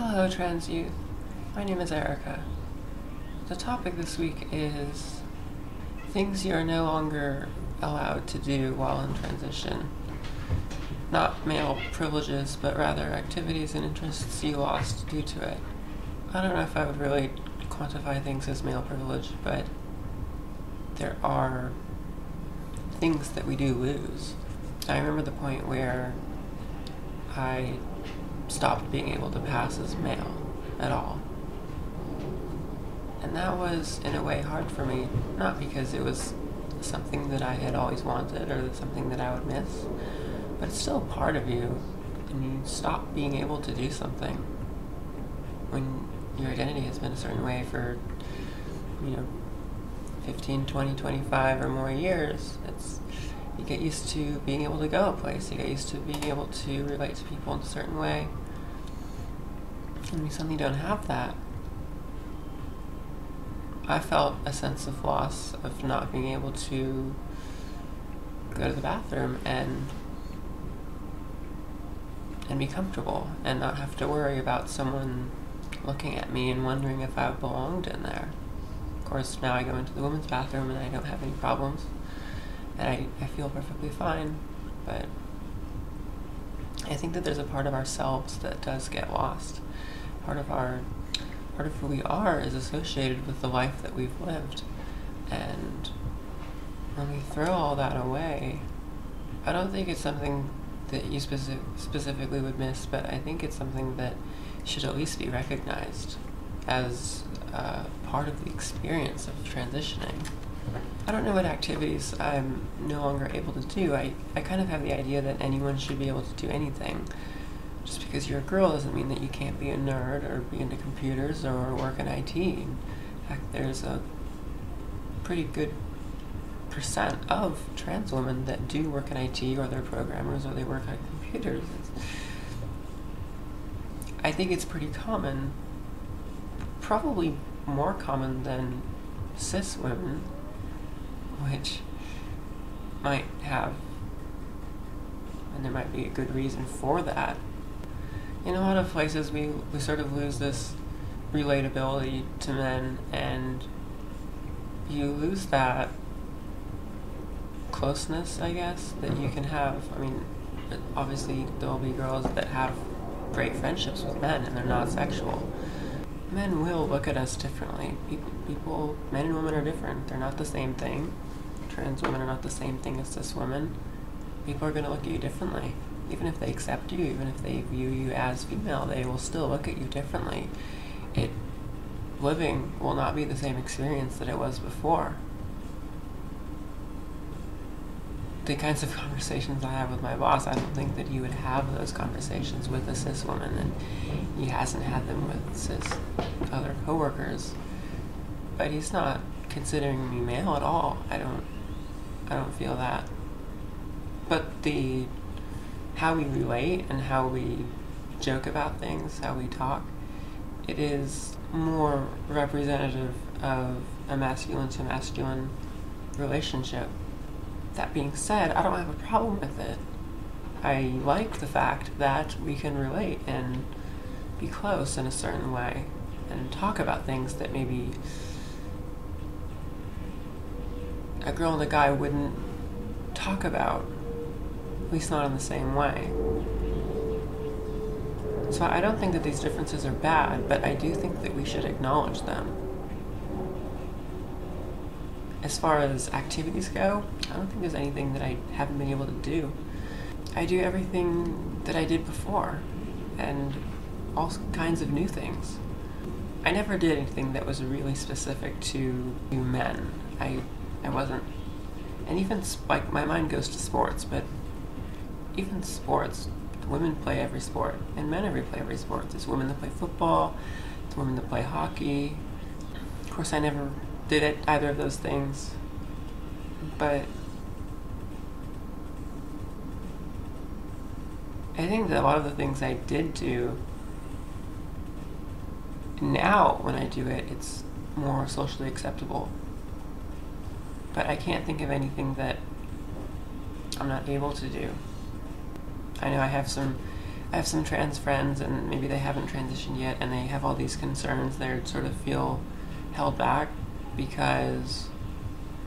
Hello, trans youth. My name is Erica. The topic this week is things you are no longer allowed to do while in transition. Not male privileges, but rather activities and interests you lost due to it. I don't know if I would really quantify things as male privilege, but there are things that we do lose. I remember the point where I stopped being able to pass as male at all. And that was, in a way, hard for me, not because it was something that I had always wanted or something that I would miss, but it's still part of you, and you stop being able to do something when your identity has been a certain way for, 15, 20, 25 or more years. You get used to being able to go a place, you get used to being able to relate to people in a certain way, and you suddenly don't have that. I felt a sense of loss of not being able to go to the bathroom and be comfortable and not have to worry about someone looking at me and wondering if I belonged in there. Of course, now I go into the women's bathroom and I don't have any problems, and I feel perfectly fine, but I think that there's a part of ourselves that does get lost. Part of who we are is associated with the life that we've lived, and when we throw all that away, I don't think it's something that you specifically would miss, but I think it's something that should at least be recognized as part of the experience of transitioning. I don't know what activities I'm no longer able to do. I kind of have the idea that anyone should be able to do anything. Just because you're a girl doesn't mean that you can't be a nerd or be into computers or work in IT. In fact, there's a pretty good percent of trans women that do work in IT, or they're programmers, or they work on computers. I think it's pretty common, probably more common than cis women, which might have, and there might be a good reason for that. In a lot of places, we sort of lose this relatability to men, and you lose that closeness, I guess, that you can have. I mean, obviously there will be girls that have great friendships with men and they're not sexual. Men will look at us differently. Men and women are different. They're not the same thing. Trans women are not the same thing as cis women. People are going to look at you differently. Even if they accept you, even if they view you as female, they will still look at you differently. Living will not be the same experience that it was before. The kinds of conversations I have with my boss, I don't think that he would have those conversations with a cis woman, and he hasn't had them with cis other coworkers. But he's not considering me male at all. I don't feel that. But how we relate and how we joke about things, how we talk, it is more representative of a masculine to masculine relationship. That being said, I don't have a problem with it. I like the fact that we can relate and be close in a certain way and talk about things that maybe a girl and a guy wouldn't talk about, at least not in the same way. So I don't think that these differences are bad, but I do think that we should acknowledge them. As far as activities go, I don't think there's anything that I haven't been able to do. I do everything that I did before, and all kinds of new things. I never did anything that was really specific to men. I wasn't, and even, like, my mind goes to sports, but even sports, women play every sport, and men play every sport. There's women that play football, there's women that play hockey. Of course, I never did either of those things, but I think that a lot of the things I did do, now when I do it, it's more socially acceptable. But I can't think of anything that I'm not able to do. I know I have some I have some trans friends, and maybe they haven't transitioned yet, and they have all these concerns. They sort of feel held back because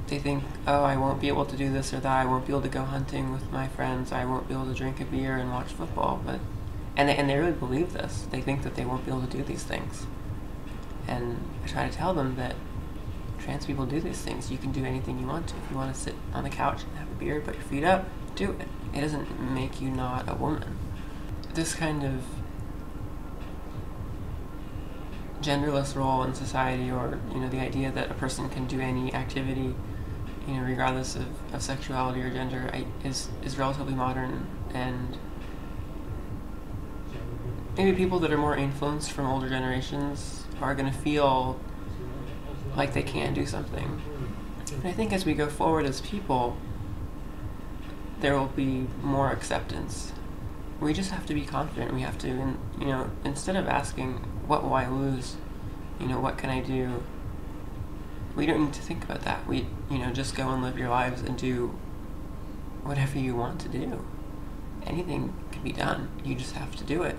they think, oh, I won't be able to do this or that. I won't be able to go hunting with my friends. I won't be able to drink a beer and watch football. And they really believe this. They think that they won't be able to do these things. And I try to tell them that trans people do these things. You can do anything you want to. If you want to sit on the couch and have a beer, put your feet up, do it. It doesn't make you not a woman. This kind of genderless role in society, or the idea that a person can do any activity, regardless of sexuality or gender, is relatively modern, and maybe people that are more influenced from older generations are going to feel like they can do something. And I think as we go forward as people, there will be more acceptance. We just have to be confident. We have to, instead of asking, what will I lose? What can I do? We don't need to think about that. We, just go and live your lives and do whatever you want to do. Anything can be done. You just have to do it.